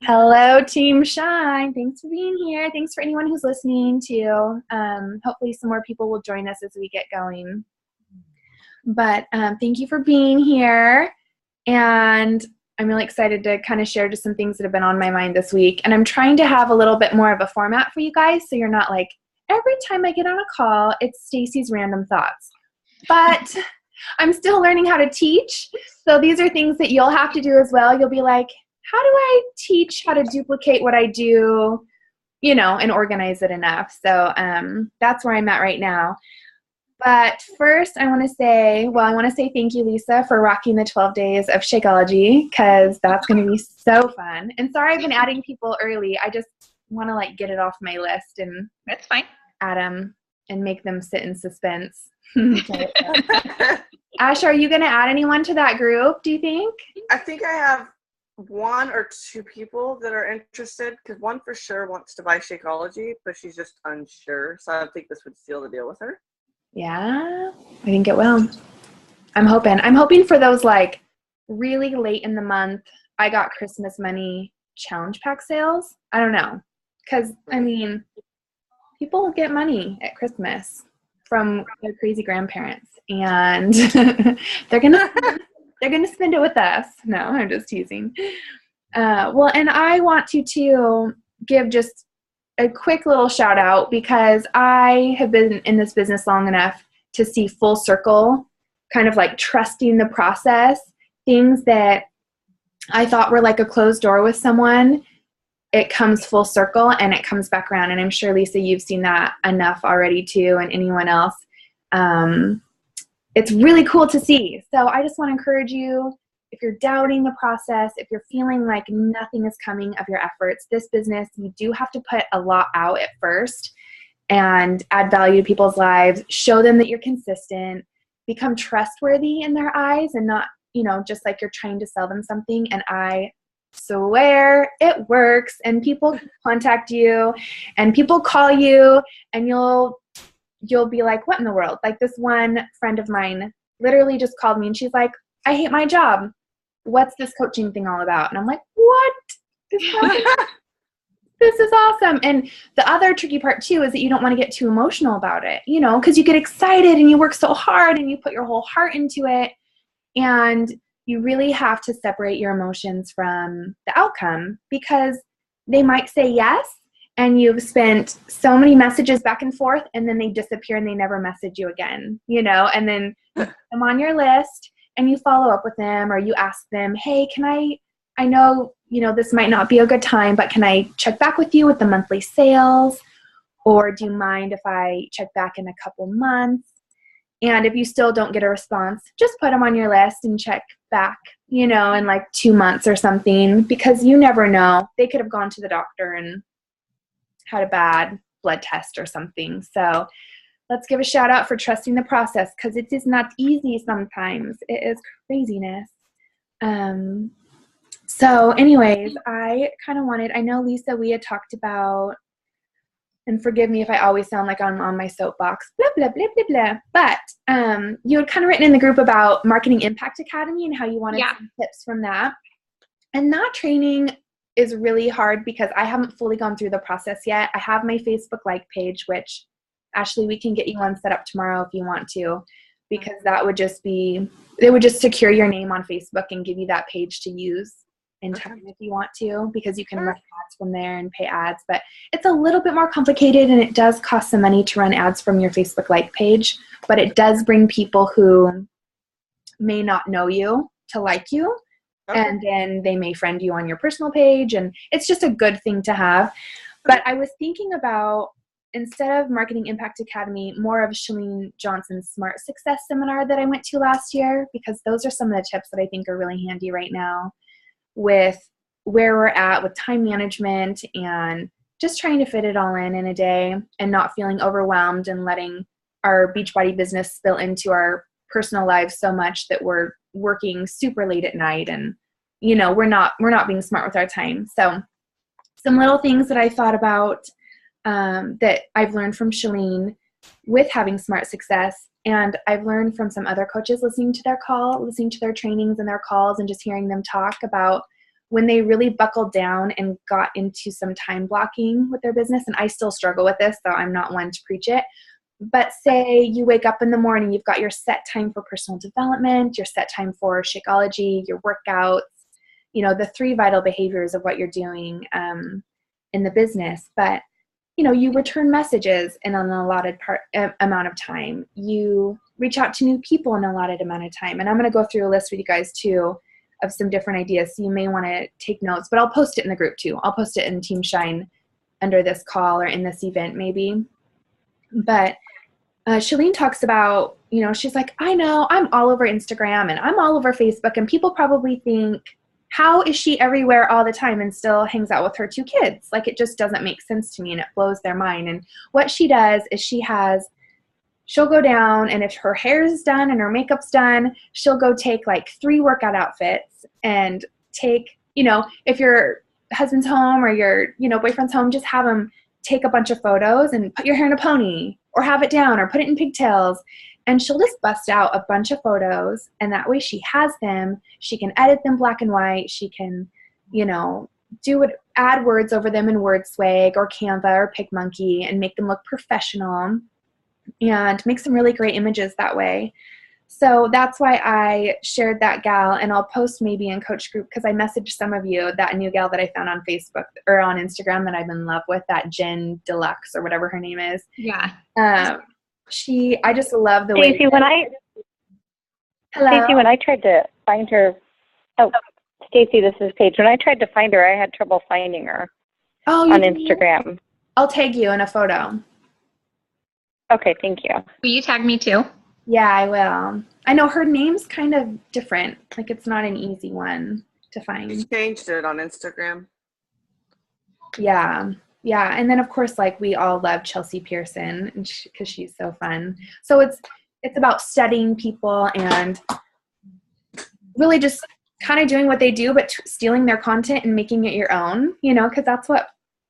Hello, Team Shine. Thanks for being here. Thanks for anyone who's listening too. Hopefully, some more people will join us as we get going. But thank you for being here. And I'm really excited to kind of share just some things that have been on my mind this week. And I'm trying to have a little bit more of a format for you guys so you're not like, every time I get on a call, it's Stacy's random thoughts. But I'm still learning how to teach. So these are things that you'll have to do as well. You'll be like, how do I teach how to duplicate what I do, and organize it enough? So that's where I'm at right now. But first, I want to say thank you, Lisa, for rocking the 12 days of Shakeology, because that's going to be so fun. And sorry I've been adding people early. I just want to get it off my list and That's fine. add them and make them sit in suspense. Ash, are you going to add anyone to that group, do you think? I think I have one or two people that are interested, because one for sure wants to buy Shakeology, but she's just unsure. So I think this would seal the deal with her. Yeah, I think it will. I'm hoping for those really late in the month, I got Christmas money challenge pack sales. I don't know. Because, people get money at Christmas from their crazy grandparents, and they're gonna spend it with us. No, I'm just teasing. Well, and I want to too give just a quick little shout out, because I have been in this business long enough to see full circle, kind of trusting the process. Things that I thought were like a closed door with someone, it comes full circle and it comes back around. And I'm sure, Lisa, you've seen that enough already too, and anyone else. It's really cool to see. So I just want to encourage you, if you're doubting the process, if you're feeling like nothing is coming of your efforts, this business, you do have to put a lot out at first and add value to people's lives, show them that you're consistent, become trustworthy in their eyes, and not, just like you're trying to sell them something. And I swear it works, and people contact you and people call you, and you'll be like, what in the world? Like, this one friend of mine literally just called me and she's like, I hate my job. What's this coaching thing all about? And I'm like, what is happening? This is awesome. And the other tricky part too is that you don't want to get too emotional about it, because you get excited and you work so hard and you put your whole heart into it. And you really have to separate your emotions from the outcome, because they might say yes, and you've spent so many messages back and forth, and then they disappear and they never message you again, and then you put them on your list and you follow up with them, or you ask them, hey, I know, this might not be a good time, but can I check back with you with the monthly sales? Or do you mind if I check back in a couple months? And if you still don't get a response, just put them on your list and check back, in 2 months or something, because you never know. They could have gone to the doctor and had a bad blood test or something. So let's give a shout out for trusting the process, because it is not easy sometimes. It is craziness. So anyways, I know, Lisa, we had talked about, and forgive me if I always sound like I'm on my soapbox, blah, blah, blah, blah, blah. But you had kind of written in the group about Marketing Impact Academy and how you wanted some tips from that. And that training is really hard because I haven't fully gone through the process yet. I have my Facebook page, which, Ashley, we can get you one set up tomorrow if you want to, because they would just secure your name on Facebook and give you that page to use in time if you want to, because you can run ads from there and pay ads. But it's a little bit more complicated, and it does cost some money to run ads from your Facebook page, but it does bring people who may not know you to like you. Okay. And then they may friend you on your personal page, and it's just a good thing to have. But I was thinking about, instead of Marketing Impact Academy, more of Chalene Johnson's Smart Success seminar that I went to last year, because those are some of the tips that I think are really handy right now with where we're at with time management and just trying to fit it all in a day and not feeling overwhelmed and letting our Beachbody business spill into our personal lives so much that we're working super late at night, and we're not being smart with our time. So some little things that I thought about that I've learned from Chalene with having Smart Success, and I've learned from some other coaches listening to their trainings and their calls, and just hearing them talk about when they really buckled down and got into some time blocking with their business, and I still struggle with this, so I'm not one to preach it, but say you wake up in the morning, you've got your set time for personal development, your set time for Shakeology, your workouts, you know, the 3 vital behaviors of what you're doing in the business. But, you know, you return messages in an allotted amount of time. You reach out to new people in an allotted amount of time. And I'm going to go through a list with you guys too of some different ideas. So you may want to take notes, but I'll post it in the group too. I'll post it in Team Shine under this call or in this event maybe. But Shalene talks about, you know, she's like, I know I'm all over Instagram and I'm all over Facebook, and people probably think, how is she everywhere all the time and still hangs out with her 2 kids? Like, it just doesn't make sense to me, and it blows their mind. And what she does is she'll go down, and if her hair is done and her makeup's done, she'll go take like 3 workout outfits and take, you know, if your husband's home or your, you know, boyfriend's home, just have them take a bunch of photos and put your hair in a pony or have it down or put it in pigtails. And she'll just bust out a bunch of photos, and that way she has them. She can edit them black and white. She can, you know, add words over them in WordSwag or Canva or PicMonkey and make them look professional and make some really great images that way. So that's why I shared that gal, and I'll post maybe in Coach Group, because I messaged some of you that new gal that I found on Facebook or on Instagram that I'm in love with, that Jen Deluxe or whatever her name is. Yeah. I just love the Stacy, way. Stacy, when I tried to find her, Stacy, this is Paige. When I tried to find her, I had trouble finding her on Instagram. I'll tag you in a photo. Okay, thank you. Will you tag me too? Yeah, I will. I know her name's kind of different. Like, it's not an easy one to find. She changed it on Instagram. Yeah. Yeah. And then, of course, like, we all love Chelsea Pearson because she's so fun. So it's about studying people and really just kind of doing what they do, but stealing their content and making it your own, you know, because that's what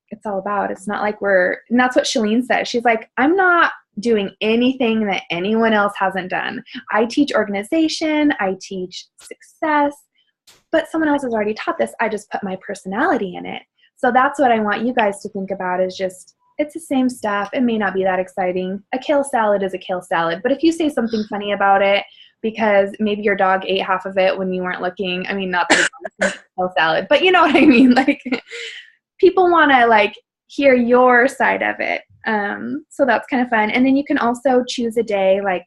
it's all about. It's not like and that's what Shalene said. She's like, I'm not doing anything that anyone else hasn't done. I teach organization, I teach success, but someone else has already taught this. I just put my personality in it. So that's what I want you guys to think about, is just, it's the same stuff. It may not be that exciting. A kale salad is a kale salad, but if you say something funny about it, because maybe your dog ate half of it when you weren't looking, I mean, not that it's a kale salad, but you know what I mean? Like, people want to like hear your side of it. So that's kind of fun. And then you can also choose a day, like,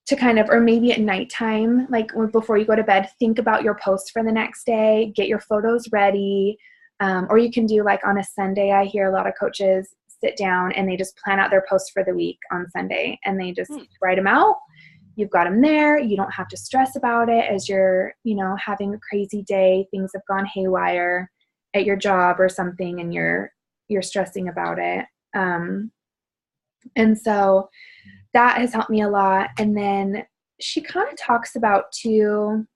to kind of, or maybe at nighttime, like before you go to bed, think about your posts for the next day, get your photos ready. Or you can do, like, on a Sunday, I hear a lot of coaches sit down and they just plan out their posts for the week on Sunday, and they just write them out. You've got them there. You don't have to stress about it as you're, you know, having a crazy day. Things have gone haywire at your job or something, and you're stressing about it. And so that has helped me a lot. And then she kind of talks about too,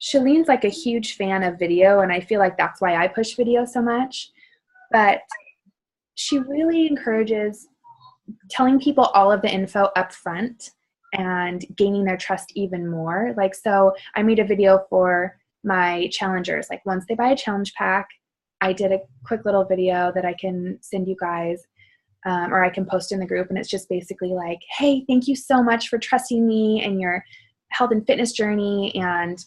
Shalene's like a huge fan of video, and I feel like that's why I push video so much. But she really encourages telling people all of the info up front and gaining their trust even more. Like, so I made a video for my challengers. Like, once they buy a challenge pack, I did a quick little video that I can send you guys, or I can post in the group. And it's just basically like, hey, thank you so much for trusting me and your health and fitness journey, and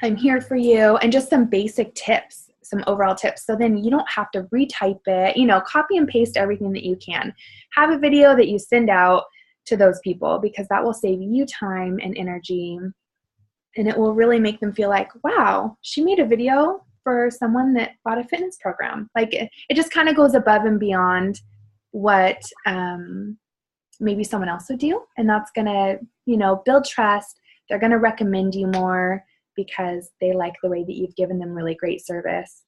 I'm here for you, and just some basic tips, some overall tips. So then you don't have to retype it, you know, copy and paste everything that you can. Have a video that you send out to those people, because that will save you time and energy, and it will really make them feel like, wow, she made a video for someone that bought a fitness program. Like, it just kind of goes above and beyond what maybe someone else would do, and that's going to, you know, build trust. They're going to recommend you more because they like the way that you've given them really great service.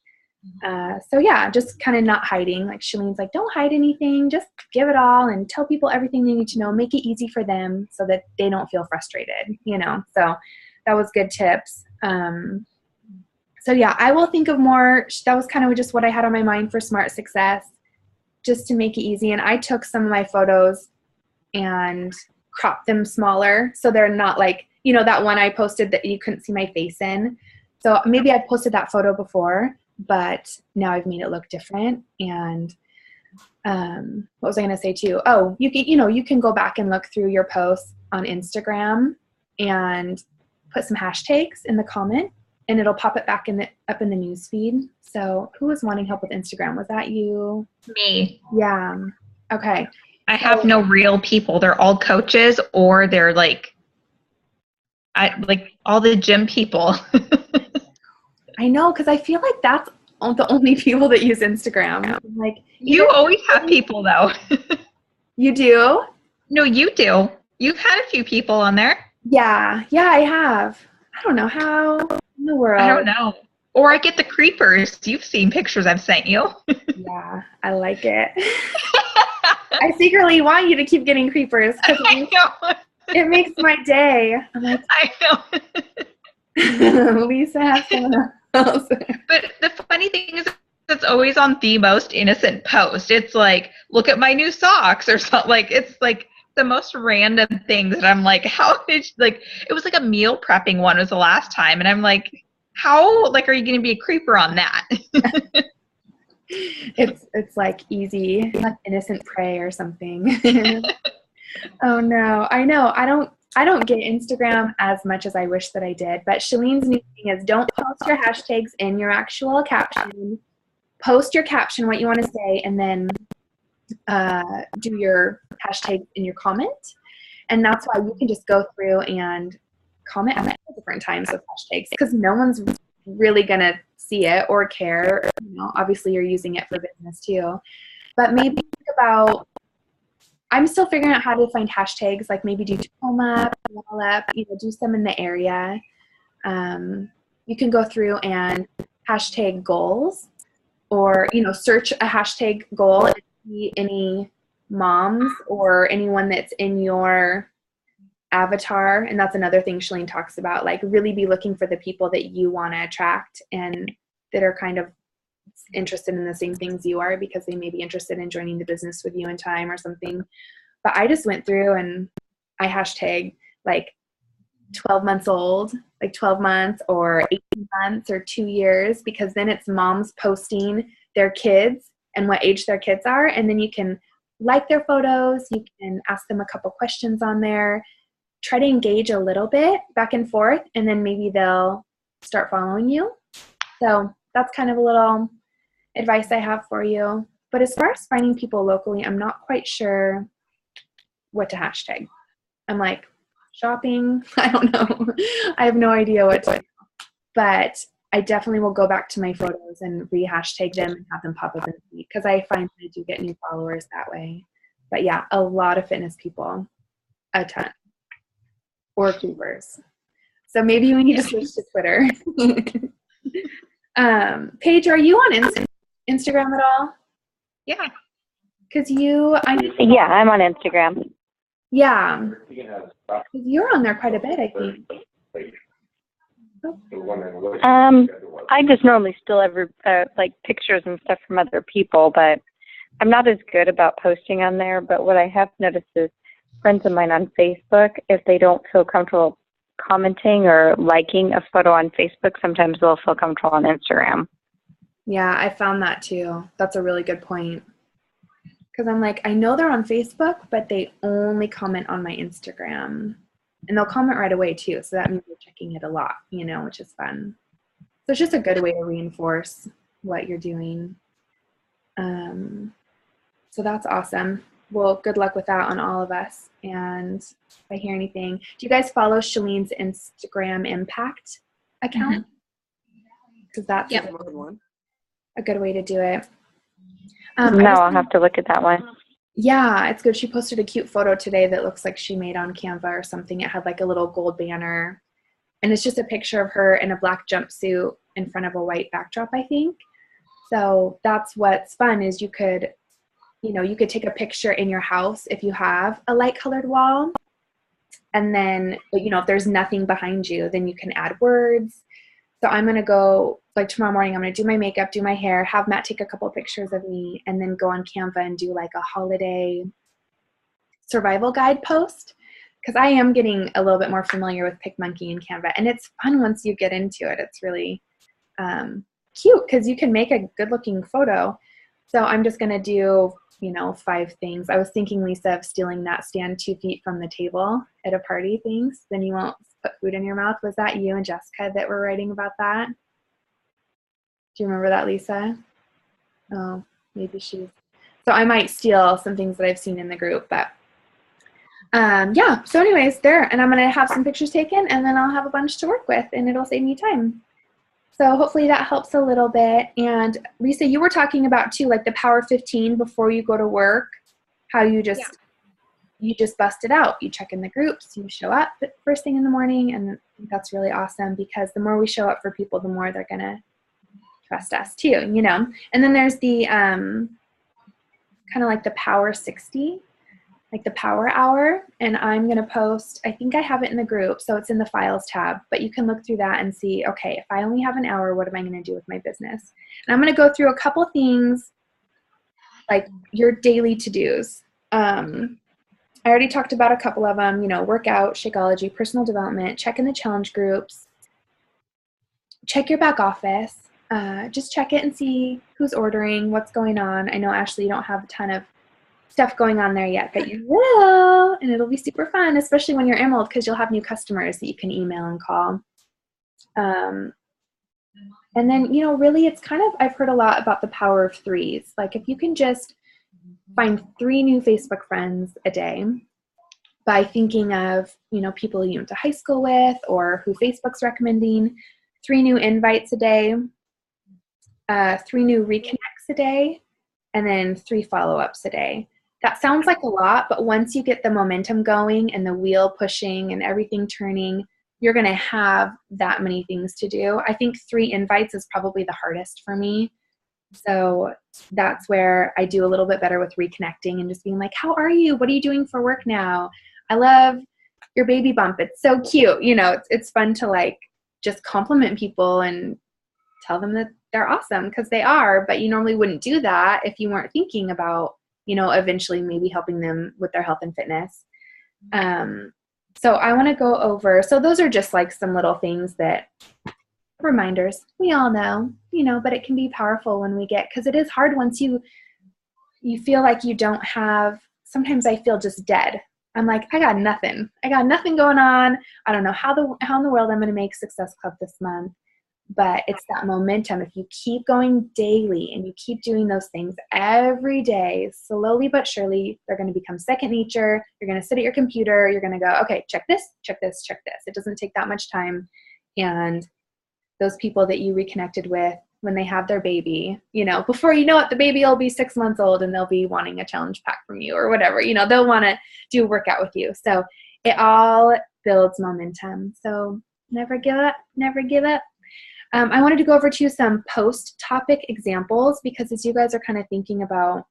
So yeah, just kind of not hiding. Like, Shalene's like, don't hide anything, just give it all and tell people everything they need to know. Make it easy for them so that they don't feel frustrated, you know? So that was good tips. So yeah, I will think of more. That was kind of just what I had on my mind for Smart Success, just to make it easy. And I took some of my photos and cropped them smaller, so they're not like, you know, that one I posted that you couldn't see my face in. So maybe I've posted that photo before, but now I've made it look different. And what was I going to say too? Oh, you can go back and look through your posts on Instagram and put some hashtags in the comment, and it'll pop it back up in the news feed. So who was wanting help with Instagram? Was that you? Me. Yeah. Okay. I have no real people. They're all coaches, or they're like all the gym people. I know, because I feel like that's the only people that use Instagram. Like, you always have people though. You do? No, you do. You've had a few people on there. Yeah, I have. I don't know how in the world. I don't know. Or I get the creepers. You've seen pictures I've sent you. Yeah, I like it. I secretly want you to keep getting creepers. I know. It makes my day. I'm like, I know. Lisa has someone else. But the funny thing is, it's always on the most innocent post. It's like, look at my new socks or something. Like, it's like the most random things that I'm like, how did you, like, it was like a meal prepping one was the last time. And I'm like, how, like, are you going to be a creeper on that? It's like easy, like innocent prey or something. Oh no, I know. I don't get Instagram as much as I wish that I did. But Shalene's new thing is don't post your hashtags in your actual caption. Post your caption, what you want to say, and then do your hashtag in your comment. And that's why you can just go through and comment at different times with hashtags, because no one's really gonna see it or care. Obviously you're using it for business too. But maybe think about, I'm still figuring out how to find hashtags, like maybe do Tacoma, Puyallup, do some in the area. You can go through and hashtag goals, or search a hashtag goal and see any moms or anyone that's in your avatar. And that's another thing Shalene talks about, like really be looking for the people that you want to attract and that are kind of interested in the same things you are, because they may be interested in joining the business with you in time or something. But I just went through and I hashtag like 12 months old, like 12 months or 18 months or 2 years, because then it's moms posting their kids and what age their kids are. And then you can like their photos, you can ask them a couple questions on there, try to engage a little bit back and forth, and then maybe they'll start following you. So that's kind of a little advice I have for you. But as far as finding people locally, I'm not quite sure what to hashtag. I'm like, shopping, I don't know. I have no idea what to do. But I definitely will go back to my photos and re-hashtag them and have them pop up in the feed, because I find I do get new followers that way. But yeah, a lot of fitness people, a ton. Or creepers. So maybe we need to switch to Twitter. Paige, are you on Instagram at all? Yeah. Because yeah, I'm on Instagram. Yeah. You're on there quite a bit, I think. I just normally still have like pictures and stuff from other people, but I'm not as good about posting on there. But what I have noticed is friends of mine on Facebook, if they don't feel comfortable commenting or liking a photo on Facebook, sometimes they'll feel comfortable on Instagram. Yeah, I found that too. That's a really good point. Because I'm like, I know they're on Facebook, but they only comment on my Instagram. And they'll comment right away too. So that means they're checking it a lot, which is fun. So it's just a good way to reinforce what you're doing. So that's awesome. Well, good luck with that on all of us. And if I hear anything, do you guys follow Shalene's Instagram Impact account? Because that's a good way to do it. No, I'll have to look at that one. Yeah, it's good. She posted a cute photo today that looks like she made on Canva or something. It had like a little gold banner. And it's just a picture of her in a black jumpsuit in front of a white backdrop, I think. So that's what's fun is you could take a picture in your house if you have a light colored wall. And then, if there's nothing behind you, then you can add words. So I'm going to go, like tomorrow morning, I'm going to do my makeup, do my hair, have Matt take a couple pictures of me, and then go on Canva and do like a holiday survival guide post. because I am getting a little bit more familiar with PicMonkey and Canva, and it's fun once you get into it. It's really cute because you can make a good looking photo. So I'm just going to do, 5 things. I was thinking, Lisa, of stealing that stand 2 feet from the table at a party things. Then you won't put food in your mouth. Was that you and Jessica that were writing about that? Do you remember that, Lisa? Oh, maybe she's. So I might steal some things that I've seen in the group, but yeah. So anyways, there, and I'm going to have some pictures taken, and then I'll have a bunch to work with, and it'll save me time. So hopefully that helps a little bit. And Lisa, you were talking about too, like the Power 15 before you go to work, how you just bust it out. You check in the groups, you show up first thing in the morning, and that's really awesome because the more we show up for people, the more they're gonna trust us too, And then there's the kind of like the Power 60, like the Power Hour, and I'm going to post, I think I have it in the group, so it's in the Files tab, but you can look through that and see, okay, if I only have an hour, what am I going to do with my business? And I'm going to go through a couple things, like your daily to-dos. I already talked about a couple of them, workout, Shakeology, personal development, check in the challenge groups, check your back office, just check it and see who's ordering, what's going on. I know, Ashley, you don't have a ton of stuff going on there yet, but you will, and it'll be super fun, especially when you're Emerald, because you'll have new customers that you can email and call. And then, really it's kind of, I've heard a lot about the power of 3s. Like if you can just find 3 new Facebook friends a day by thinking of, people you went to high school with or who Facebook's recommending, 3 new invites a day, 3 new reconnects a day, and then 3 follow-ups a day. That sounds like a lot, but once you get the momentum going and the wheel pushing and everything turning, you're going to have that many things to do. I think 3 invites is probably the hardest for me. So that's where I do a little bit better with reconnecting and just being like, how are you? What are you doing for work now? I love your baby bump. It's so cute. It's fun to like just compliment people and tell them that they're awesome because they are, but you normally wouldn't do that if you weren't thinking about eventually maybe helping them with their health and fitness. So I want to go over, so those are just like some little things that, reminders, we all know, but it can be powerful when we get, because it is hard once you feel like you don't have, sometimes I feel just dead. I'm like, I got nothing going on. I don't know how in the world I'm going to make Success Club this month. But it's that momentum. If you keep going daily and you keep doing those things every day, slowly but surely, they're going to become second nature. You're going to sit at your computer. You're going to go, okay, check this, check this, check this. It doesn't take that much time. And those people that you reconnected with when they have their baby, before you know it, the baby will be 6 months old and they'll be wanting a challenge pack from you or whatever. They'll want to do a workout with you. So it all builds momentum. So never give up, never give up. I wanted to go over to some post-topic examples because as you guys are kind of thinking about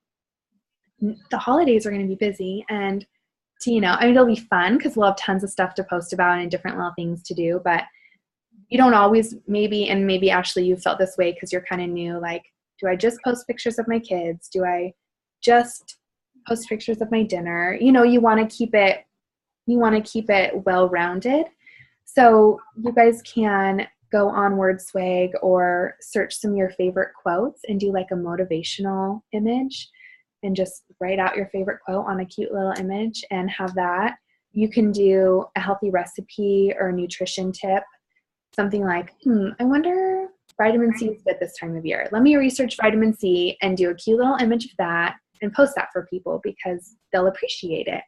the holidays are going to be busy and it'll be fun because we'll have tons of stuff to post about and different little things to do, but you don't always maybe Ashley, you felt this way because you're kind of new, like, do I just post pictures of my kids? Do I just post pictures of my dinner? You want to keep it well-rounded. So you guys can go on WordSwag or search some of your favorite quotes and do like a motivational image and just write out your favorite quote on a cute little image and have that. You can do a healthy recipe or a nutrition tip, something like, I wonder vitamin C is good this time of year. Let me research vitamin C and do a cute little image of that and post that for people because they'll appreciate it.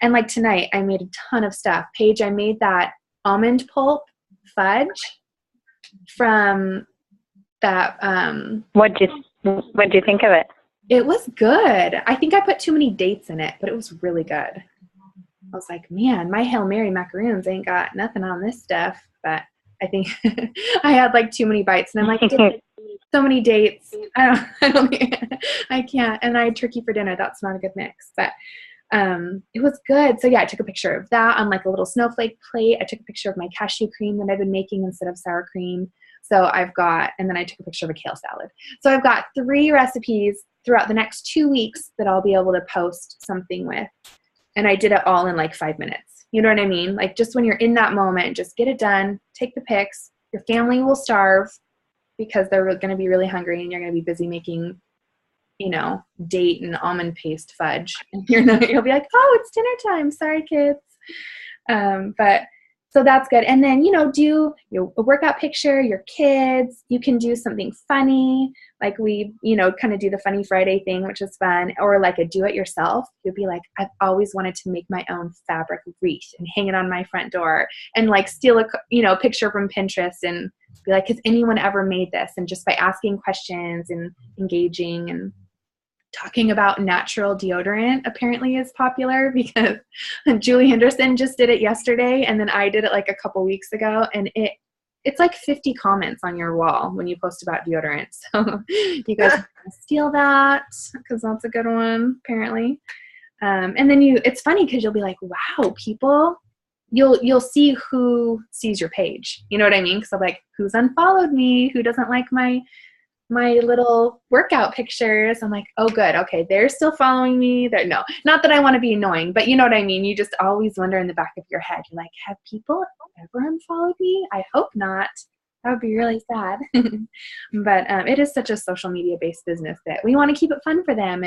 And like tonight, I made a ton of stuff. Paige, I made that almond pulp fudge from that. What'd you think of it? It was good. I think I put too many dates in it, but it was really good. I was like, man, my Hail Mary macaroons ain't got nothing on this stuff, but I think I had like too many bites and I'm like, so many dates. I can't. And I had turkey for dinner. That's not a good mix, but it was good. So yeah, I took a picture of that on like a little snowflake plate. I took a picture of my cashew cream that I've been making instead of sour cream. So and then I took a picture of a kale salad. So I've got 3 recipes throughout the next 2 weeks that I'll be able to post something with. And I did it all in like 5 minutes. You know what I mean? Like just when you're in that moment, just get it done, take the pics. Your family will starve because they're going to be really hungry and you're going to be busy making, date and almond paste fudge. And you'll be like, oh, it's dinner time. Sorry, kids. But so that's good. And then, do your workout picture, your kids. You can do something funny, like we, kind of do the Funny Friday thing, which is fun, or like a do-it-yourself. You'll be like, I've always wanted to make my own fabric wreath and hang it on my front door, and like steal a, picture from Pinterest and be like, has anyone ever made this? And just by asking questions and engaging and talking about natural deodorant apparently is popular because Julie Henderson just did it yesterday, and then I did it like a couple weeks ago, and it's like 50 comments on your wall when you post about deodorant. So you guys can steal that because that's a good one apparently. And then it's funny because you'll be like, wow, people, you'll see who sees your page. You know what I mean? Because I'm like, who's unfollowed me? Who doesn't like my little workout pictures? I'm like, oh, good. Okay. They're still following me. No, not that I want to be annoying, but you know what I mean? You just always wonder in the back of your head, you're like, have people ever unfollowed me? I hope not. That would be really sad. But it is such a social media based business that we want to keep it fun for them.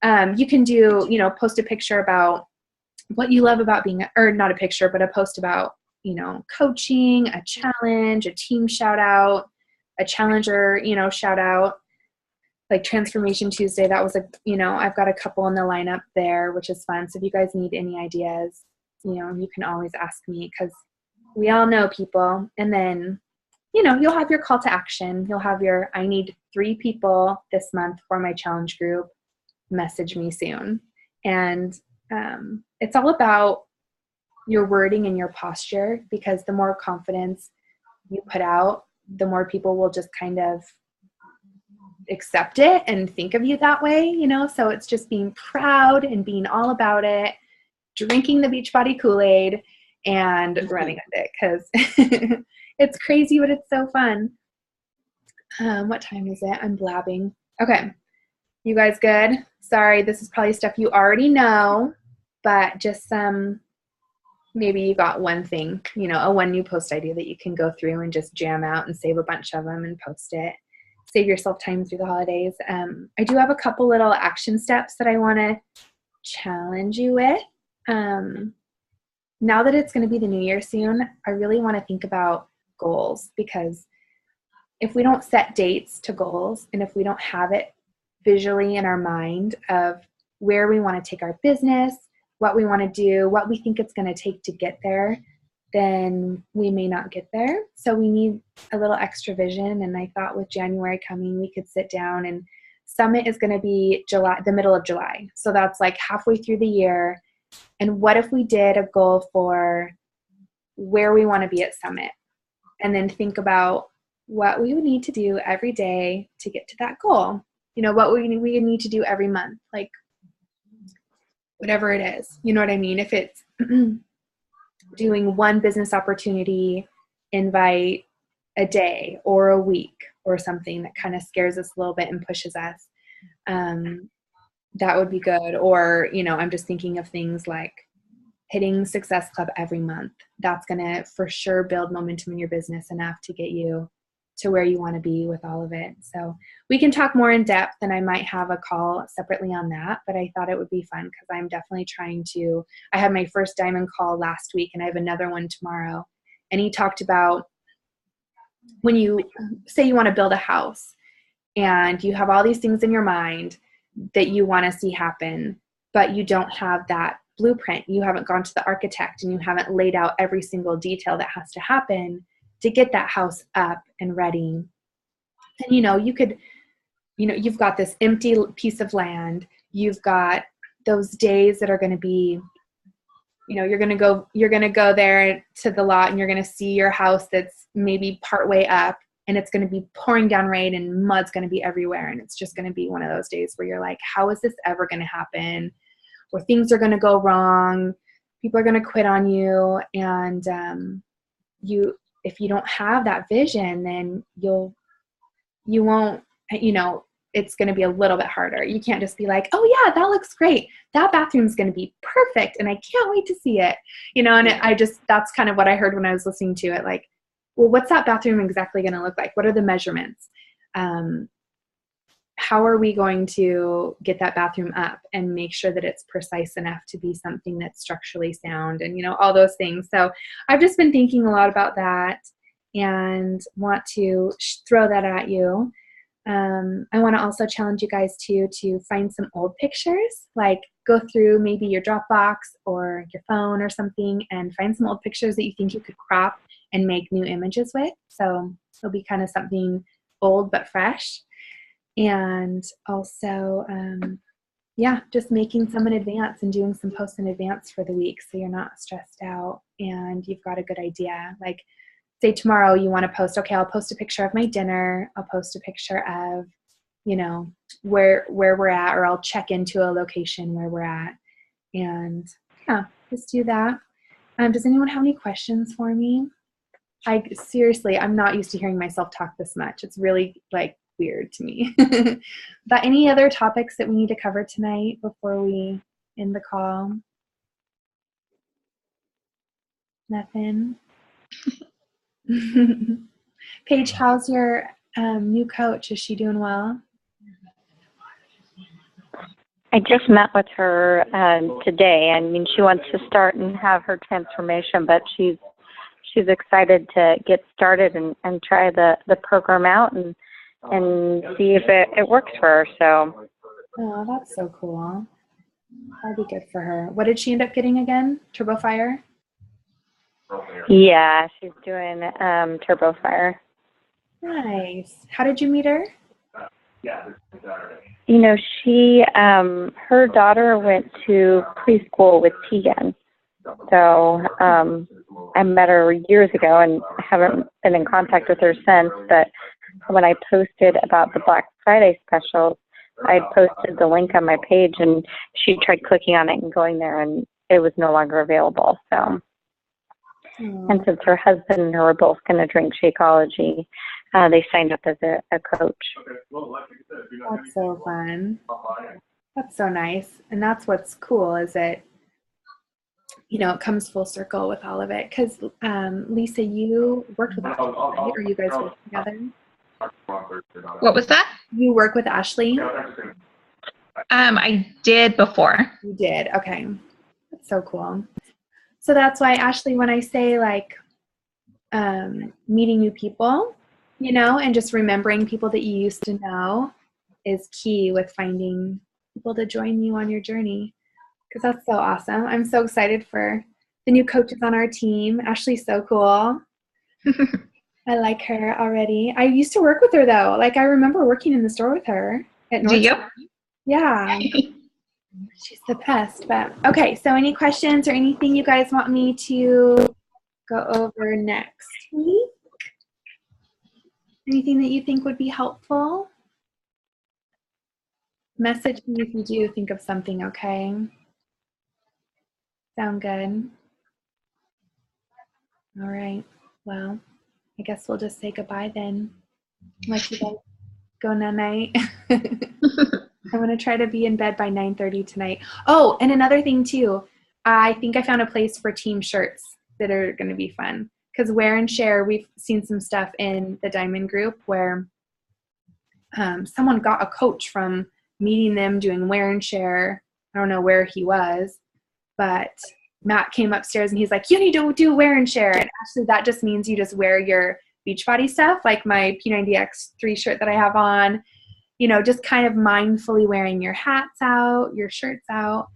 And you can do, post a picture about what you love about being, or not a picture, but a post about, coaching, a challenge, a team shout out, a challenger, shout out, like Transformation Tuesday. That was I've got a couple in the lineup there, which is fun. So if you guys need any ideas, you can always ask me because we all know people. And then, you'll have your call to action. You'll have I need 3 people this month for my challenge group. Message me soon. And it's all about your wording and your posture, because the more confidence you put out, the more people will just kind of accept it and think of you that way, so it's just being proud and being all about it, drinking the Beachbody Kool-Aid and running with it, because it's crazy, but it's so fun. What time is it? I'm blabbing. Okay. You guys good? Sorry, this is probably stuff you already know, but just maybe you got one thing, one new post idea that you can go through and just jam out and save a bunch of them and post it. Save yourself time through the holidays. I do have a couple little action steps that I want to challenge you with. Now that it's going to be the new year soon, I really want to think about goals, because if we don't set dates to goals, and if we don't have it visually in our mind of where we want to take our business, what we want to do, what we think it's going to take to get there, then we may not get there. So we need a little extra vision. And I thought with January coming, we could sit down, and Summit is going to be the middle of July. So that's like halfway through the year. And what if we did a goal for where we want to be at Summit, and then think about what we would need to do every day to get to that goal? What we need to do every month, like whatever it is. You know what I mean? If it's doing one business opportunity invite a day or a week or something that kind of scares us a little bit and pushes us, that would be good. Or, I'm just thinking of things like hitting Success Club every month. That's going to for sure build momentum in your business enough to get you to where you want to be with all of it. So we can talk more in depth, and I might have a call separately on that, but I thought it would be fun because I'm definitely I had my first diamond call last week, and I have another one tomorrow. And he talked about when you say you want to build a house and you have all these things in your mind that you want to see happen, but you don't have that blueprint. You haven't gone to the architect and you haven't laid out every single detail that has to happen to get that house up and ready. And you've got this empty piece of land. You've got those days that are going to be, you're going to go there to the lot and you're going to see your house that's maybe partway up, and it's going to be pouring down rain and mud's going to be everywhere. And it's just going to be one of those days where you're like, how is this ever going to happen? Or things are going to go wrong. People are going to quit on you. And if you don't have that vision, then you won't, it's going to be a little bit harder. You can't just be like, oh yeah, that looks great. That bathroom's going to be perfect. And I can't wait to see it. You know, and that's kind of what I heard when I was listening to it. Like, well, what's that bathroom exactly going to look like? What are the measurements? How are we going to get that bathroom up and make sure that it's precise enough to be something that's structurally sound and, you know, all those things. So I've just been thinking a lot about that and want to throw that at you. I want to also challenge you guys to find some old pictures, like go through maybe your Dropbox or your phone or something and find some old pictures that you think you could crop and make new images with. So it'll be kind of something old but fresh. And also, just making some in advance and doing some posts in advance for the week so you're not stressed out and you've got a good idea. Like, say tomorrow you want to post, okay, I'll post a picture of my dinner. I'll post a picture of, you know, where we're at, or I'll check into a location where we're at. And yeah, just do that. Does anyone have any questions for me? I'm not used to hearing myself talk this much. It's really like weird to me. But any other topics that we need to cover tonight before we end the call? Nothing? Paige, how's your new coach? Is she doing well? I just met with her today. I mean, she wants to start and have her transformation, but she's excited to get started and try the program out and see if it works for her. So. Oh, that's so cool. That'd be good for her. What did she end up getting again? Turbo Fire? Yeah, she's doing Turbo Fire. Nice. How did you meet her? You know, her daughter went to preschool with Tegan. So I met her years ago and haven't been in contact with her since. But when I posted about the Black Friday specials, I posted the link on my page, and she tried clicking on it and going there, and it was no longer available. So. And since her husband and her were both going to drink Shakeology, they signed up as a coach. That's so fun. That's so nice. And that's what's cool is that, you know, it comes full circle with all of it. Because, Lisa, you worked with Ashley, right? Or you guys worked together? What was that? You work with Ashley? I did before. You did. Okay. That's so cool. So that's why, Ashley, when I say like meeting new people, you know, and just remembering people that you used to know is key with finding people to join you on your journey, because that's so awesome. I'm so excited for the new coaches on our team. Ashley's so cool. I like her already. I used to work with her though. Like I remember working in the store with her at North. Do you? Yeah. She's the best. But okay, so any questions or anything you guys want me to go over next week? Anything that you think would be helpful? Message me if you do think of something, okay? Sound good? All right. Well, I guess we'll just say goodbye then. Let you guys go night. I'm going to try to be in bed by 9:30 tonight. Oh, and another thing too. I think I found a place for team shirts that are going to be fun. Because Wear and Share, we've seen some stuff in the Diamond group where someone got a coach from meeting them doing Wear and Share. I don't know where he was, but Matt came upstairs and he's like, you need to do Wear and Share. And actually that just means you just wear your Beachbody stuff, like my P90X3 shirt that I have on, you know, just kind of mindfully wearing your hats out, your shirts out.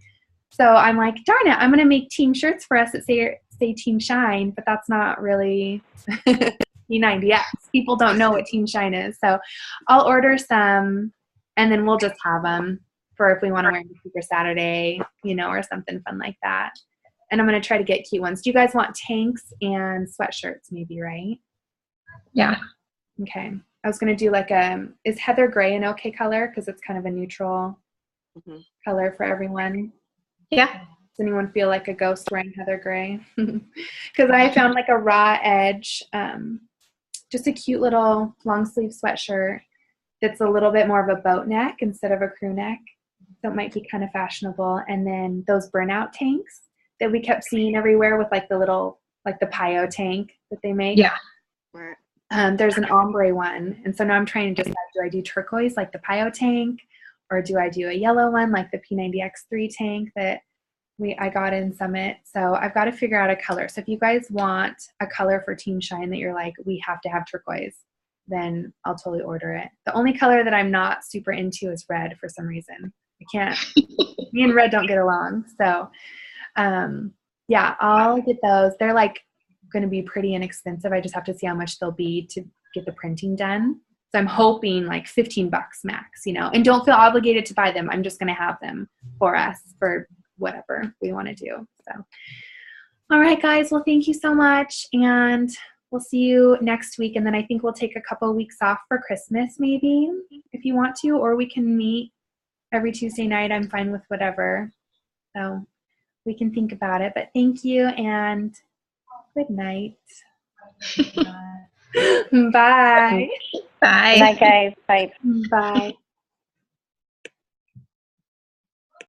So I'm like, darn it, I'm going to make team shirts for us that say Team Shine, but that's not really P90X. People don't know what Team Shine is. So I'll order some and then we'll just have them for if we want to wear them for Saturday, you know, or something fun like that. And I'm going to try to get cute ones. Do you guys want tanks and sweatshirts maybe, right? Yeah. Okay. I was going to do like is heather gray an okay color? Because it's kind of a neutral color for everyone. Yeah. Does anyone feel like a ghost wearing heather gray? Because I found like a raw edge, just a cute little long sleeve sweatshirt that's a little bit more of a boat neck instead of a crew neck. So it might be kind of fashionable. And then those burnout tanks that we kept seeing everywhere with like the little, like the Pio tank that they make. Yeah. Right. There's an ombre one. And so now I'm trying to decide, do I do turquoise like the Pio tank, or do I do a yellow one like the P90X3 tank that I got in Summit? So I've got to figure out a color. So if you guys want a color for Team Shine that you're like, we have to have turquoise, then I'll totally order it. The only color that I'm not super into is red for some reason. I can't, me and red don't get along. So yeah, I'll get those. They're like going to be pretty inexpensive. I just have to see how much they'll be to get the printing done. So I'm hoping like $15 max, you know, and don't feel obligated to buy them. I'm just going to have them for us for whatever we want to do. So, all right, guys. Well, thank you so much. And we'll see you next week. And then I think we'll take a couple of weeks off for Christmas, maybe, if you want to, or we can meet every Tuesday night. I'm fine with whatever. So we can think about it. But thank you and good night. Bye. Bye. Good night, guys. Bye. Bye.